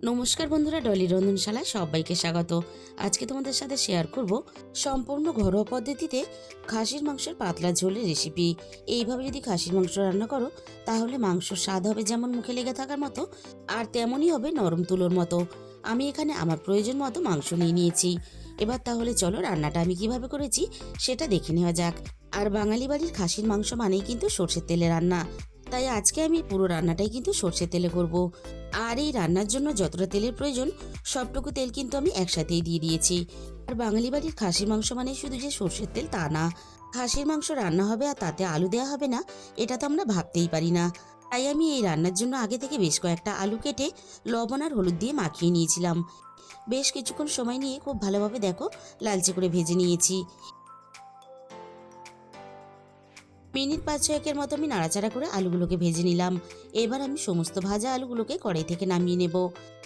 নমস্কার বন্ধুরা, ডলি রন্ধনশালায় সবাইকে স্বাগত। আজকে তোমাদের সাথে শেয়ার করব সম্পূর্ণ ঘরোয়া পদ্ধতিতে খাসির মাংসের পাতলা ঝোলের রেসিপি। এইভাবে যদি খাসির মাংস রান্না করো তাহলে মাংসর স্বাদ হবে যেমন মুখে লেগে থাকার মতো, আর তেমনই হবে নরম তুলোর মতো। আমি এখানে আমার প্রয়োজন মতো মাংস নিয়ে নিয়েছি। এবার তাহলে চলো রান্নাটা আমি কিভাবে করেছি সেটা দেখে নেওয়া যাক। আর বাঙালি বাড়ির খাসির মাংস মানেই কিন্তু সর্ষের তেলে রান্না, তাই আজকে আমি পুরো রান্নাটাই কিন্তু সর্ষের তেলে করব। আর এই রান্নার জন্য যতটা তেলের প্রয়োজন সবটুকু তেল কিন্তু আমি একসাথেই দিয়ে দিয়েছি। আর বাঙালি বাড়ির খাসির মাংস মানে শুধু যে সর্ষের তেল তা না, খাসির মাংস রান্না হবে আর তাতে আলু দেওয়া হবে না, এটা তো আমরা ভাবতেই পারি না। তাই আমি এই রান্নার জন্য আগে থেকে বেশ কয়েকটা আলু কেটে লবণ আর হলুদ দিয়ে মাখিয়ে নিয়েছিলাম। বেশ কিছুক্ষণ সময় নিয়ে খুব ভালোভাবে দেখো লালচে করে ভেজে নিয়েছি। মিনিট ৫-৬ মতো আমি নাড়াচাড়া করে আলুগুলোকে ভেজে নিলাম। এবার আমি সমস্ত ভাজা আলুগুলোকে কড়াই থেকে নামিয়ে নেব।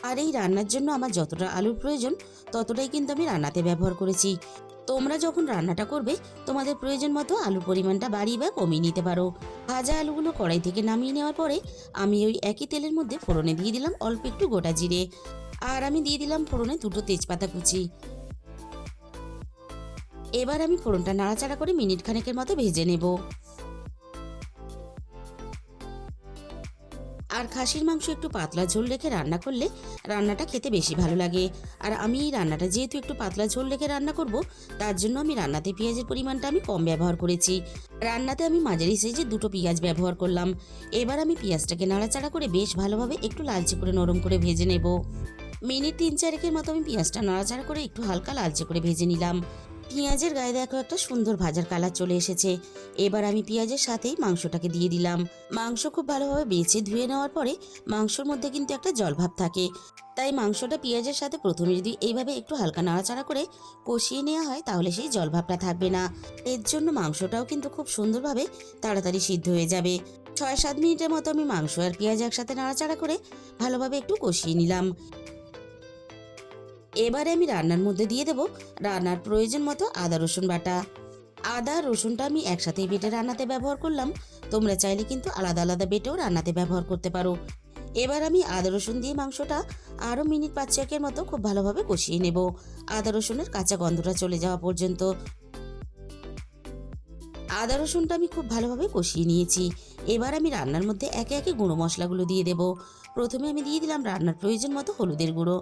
আর এই রান্নার জন্য আমার যতটা আলুর প্রয়োজন ততটাই কিন্তু আমি রান্নাতে ব্যবহার করেছি। তোমরা যখন রান্নাটা করবে তোমাদের প্রয়োজন মতো আলুর পরিমাণটা বাড়িয়ে বা কমিয়ে নিতে পারো। ভাজা আলুগুলো কড়াই থেকে নামিয়ে নেওয়ার পরে আমি ওই একই তেলের মধ্যে ফোড়নে দিয়ে দিলাম অল্প একটু গোটা জিরে। আর আমি দিয়ে দিলাম ফোড়নে 2টো তেজপাতা কুচি। এবার আমি ফোড়নটা নাড়াচাড়া করে মিনিট খানেকের মতো ভেজে নেব। আর খাসির মাংস একটু পাতলা ঝোল রেখে রান্না করলে রান্নাটা খেতে বেশি ভালো লাগে। আর আমি এই রান্নাটা যেহেতু একটু পাতলা ঝোল রেখে রান্না করব, তার জন্য আমি রান্নাতে পেঁয়াজের পরিমাণটা আমি কম ব্যবহার করেছি। রান্নাতে আমি মাঝারি সাইজের 2টো পেঁয়াজ ব্যবহার করলাম। এবার আমি পেঁয়াজটাকে নাড়াচাড়া করে বেশ ভালোভাবে একটু লালচে করে নরম করে ভেজে নেব। মিনিট 3-4 মতো আমি পেঁয়াজটা নাড়াচাড়া করে একটু হালকা লালচে করে ভেজে নিলাম। পেঁয়াজের গায়ে দেখো একটা সুন্দর ভাজার কালার চলে এসেছে। এবার আমি পেঁয়াজের সাথেই মাংসটাকে দিয়ে দিলাম। মাংস খুব ভালোভাবে বেছে ধুয়ে নেওয়ার পরে মাংসর মধ্যে কিন্তু একটা জলভাব থাকে, তাই মাংসটা পেঁয়াজের সাথে প্রথমে যদি এইভাবে একটু হালকা নাড়াচাড়া করে কষিয়ে নেওয়া হয় তাহলে সেই জলভাবটা থাকবে না। এর জন্য মাংসটাও কিন্তু খুব সুন্দরভাবে তাড়াতাড়ি সিদ্ধ হয়ে যাবে। 6-7 মিনিটের মতো আমি মাংস আর পেঁয়াজ একসাথে নাড়াচাড়া করে ভালোভাবে একটু কষিয়ে নিলাম। এবারে আমি রান্নার মধ্যে দিয়ে দেব রান্নার প্রয়োজন মতো আদা রসুন বাটা। আদা রসুনটা আমি একসাথেই বেটে রান্নাতে ব্যবহার করলাম, তোমরা চাইলে কিন্তু আলাদা আলাদা বেটেও রান্নাতে ব্যবহার করতে পারো। এবার আমি আদা রসুন দিয়ে মাংসটা আরও মিনিট 5-6 মতো খুব ভালোভাবে কষিয়ে নেব, আদা রসুনের কাঁচা গন্ধটা চলে যাওয়া পর্যন্ত। আদা রসুনটা আমি খুব ভালোভাবে কষিয়ে নিয়েছি। এবার আমি রান্নার মধ্যে একে একে গুঁড়ো মশলাগুলো দিয়ে দেব। প্রথমে আমি দিয়ে দিলাম রান্নার প্রয়োজন মতো হলুদের গুঁড়ো।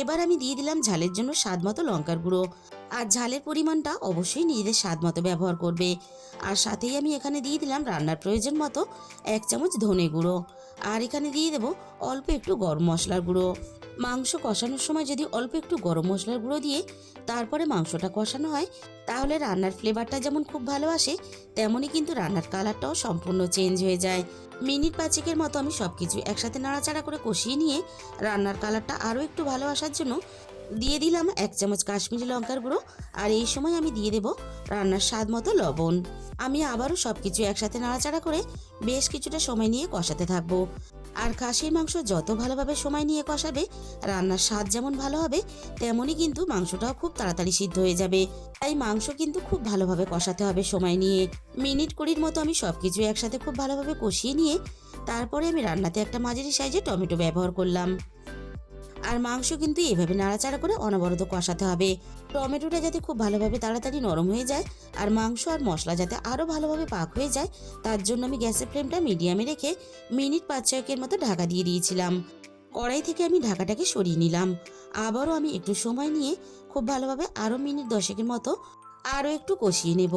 এবার আমি দিয়ে দিলাম ঝালের জন্য স্বাদ মতো লঙ্কার গুঁড়ো। আর ঝালের পরিমাণটা অবশ্যই নিজেদের স্বাদ মতো ব্যবহার করবে। আর সাথেই আমি এখানে দিয়ে দিলাম রান্নার প্রয়োজন মতো 1 চামচ ধনে গুঁড়ো। আর এখানে দিয়ে দেব অল্প একটু গরম মশলার গুঁড়ো। মাংস কষানোর সময় যদি অল্প একটু গরম মশলার গুঁড়ো দিয়ে তারপরে মাংসটা কষানো হয় তাহলে রান্নার ফ্লেভারটা যেমন খুব ভালো আসে, তেমনই কিন্তু রান্নার কালারটাও সম্পূর্ণ চেঞ্জ হয়ে যায়। মিনিট 5-6 মতো আমি সব কিছু একসাথে নাড়াচাড়া করে কষিয়ে নিয়ে রান্নার কালারটা আরও একটু ভালো আসার জন্য দিয়ে দিলাম 1 চামচ কাশ্মীরি লঙ্কার গুঁড়ো। আর এই সময় আমি দিয়ে দেব রান্নার স্বাদ মতো লবণ। আমি আবারও সব কিছু একসাথে নাড়াচাড়া করে বেশ কিছুটা সময় নিয়ে কষাতে থাকবো। আর খাসির মাংস যত ভালোভাবে সময় নিয়ে কষাবে রান্নার স্বাদ যেমন ভালো হবে, তেমনই কিন্তু মাংসটাও খুব তাড়াতাড়ি সিদ্ধ হয়ে যাবে। তাই মাংস কিন্তু খুব ভালোভাবে কষাতে হবে সময় নিয়ে। মিনিট 20 মতো আমি সব কিছু একসাথে খুব ভালোভাবে কষিয়ে নিয়ে তারপরে আমি রান্নাতে একটা মাঝারি সাইজে টমেটো ব্যবহার করলাম। আর মাংস কিন্তু এভাবে নাড়াচাড়া করে অনবরত কষাতে হবে। টমেটোটা যাতে খুব ভালোভাবে তাড়াতাড়ি নরম হয়ে যায় আর মাংস আর মশলা যাতে আরও ভালোভাবে পাক হয়ে যায়, তার জন্য আমি গ্যাসের ফ্লেমটা মিডিয়ামে রেখে মিনিট 5-6 মতো ঢাকা দিয়ে দিয়েছিলাম। কড়াই থেকে আমি ঢাকাটাকে সরিয়ে নিলাম। আবারও আমি একটু সময় নিয়ে খুব ভালোভাবে আরও মিনিট 10 মতো আরও একটু কষিয়ে নেব।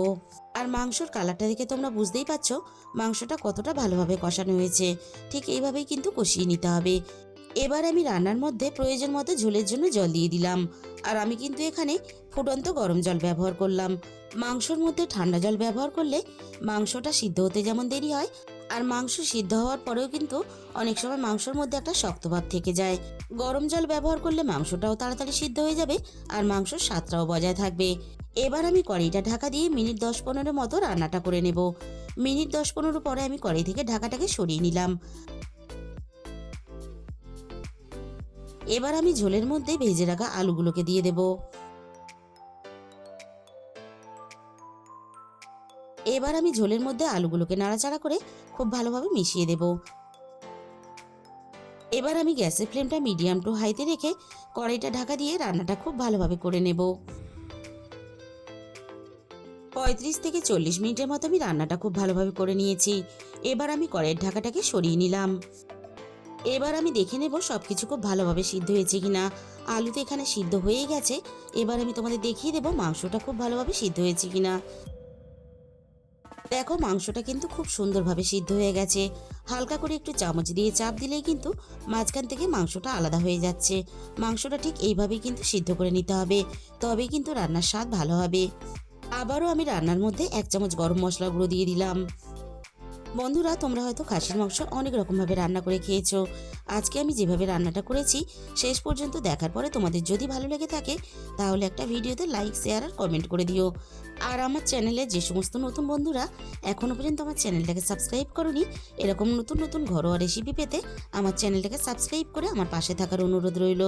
আর মাংসর কালারটা দেখে তোমরা বুঝতেই পারছো মাংসটা কতটা ভালোভাবে কষানো হয়েছে। ঠিক এইভাবেই কিন্তু কষিয়ে নিতে হবে। এবার আমি রান্নার মধ্যে প্রয়োজন মতো ঝোলের জন্য জল দিয়ে দিলাম। আর আমি কিন্তু এখানে ফুটন্ত গরম জল ব্যবহার করলাম। মাংসর মধ্যে ঠান্ডা জল ব্যবহার করলে মাংসটা সিদ্ধ হতে যেমন দেরি হয়, আর মাংস সিদ্ধ হওয়ার পরেও কিন্তু অনেক সময় মাংসর মধ্যে একটা শক্ত ভাব থেকে যায়। গরম জল ব্যবহার করলে মাংসটাও তাড়াতাড়ি সিদ্ধ হয়ে যাবে আর মাংসর স্বাদটাও বজায় থাকবে। এবার আমি কড়াইটা ঢাকা দিয়ে মিনিট 10-15 মতো রান্নাটা করে নেব। মিনিট 10-15 পরে আমি কড়াই থেকে ঢাকাটাকে সরিয়ে নিলাম। এবার আমি ঝোলের মধ্যে ভেজে রাখা আলুগুলোকে দিয়ে দেব। এবার আমি ঝোলের মধ্যে আলুগুলোকে নাড়াচাড়া করে খুব ভালোভাবে মিশিয়ে দেব। এবার আমি গ্যাসের ফ্লেমটা মিডিয়াম টু হাইতে রেখে কড়াইটা ঢাকা দিয়ে রান্নাটা খুব ভালোভাবে করে নেব। 35 থেকে 40 মিনিটের মতো আমি রান্নাটা খুব ভালোভাবে করে নিয়েছি। এবার আমি কড়াইয়ের ঢাকাটাকে সরিয়ে নিলাম। এবার আমি দেখে নেব সব কিছু খুব ভালোভাবে সিদ্ধ হয়েছে কিনা। আলু তো এখানে সিদ্ধ হয়েই গেছে। এবার আমি তোমাদের দেখিয়ে দেবো মাংসটা খুব ভালোভাবে সিদ্ধ হয়েছে কিনা। দেখো মাংসটা কিন্তু খুব সুন্দরভাবে সিদ্ধ হয়ে গেছে। হালকা করে একটু চামচ দিয়ে চাপ দিলেই কিন্তু মাঝখান থেকে মাংসটা আলাদা হয়ে যাচ্ছে। মাংসটা ঠিক এইভাবেই কিন্তু সিদ্ধ করে নিতে হবে, তবেই কিন্তু রান্নার স্বাদ ভালো হবে। আবারও আমি রান্নার মধ্যে 1 চামচ গরম মশলা গুঁড়ো দিয়ে দিলাম। বন্ধুরা, তোমরা হয়তো খাসির মাংস অনেক রকমভাবে রান্না করে খেয়েছো। আজকে আমি যেভাবে রান্নাটা করেছি শেষ পর্যন্ত দেখার পরে তোমাদের যদি ভালো লেগে থাকে তাহলে একটা ভিডিওতে লাইক, শেয়ার আর কমেন্ট করে দিও। আর আমার চ্যানেলে যে সমস্ত নতুন বন্ধুরা এখনও পর্যন্ত আমার চ্যানেলটাকে সাবস্ক্রাইব করোনি, এরকম নতুন নতুন ঘরোয়া রেসিপি পেতে আমার চ্যানেলটাকে সাবস্ক্রাইব করে আমার পাশে থাকার অনুরোধ রইল।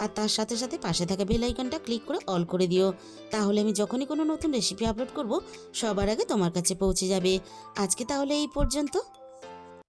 আর তার সাথে সাথে পাশে থাকা বেল আইকনটা ক্লিক করে অল করে দিও, তাহলে আমি যখনই কোনো নতুন রেসিপি আপলোড করব সবার আগে তোমার কাছে পৌঁছে যাবে। আজকে তাহলে এই পর্যন্ত।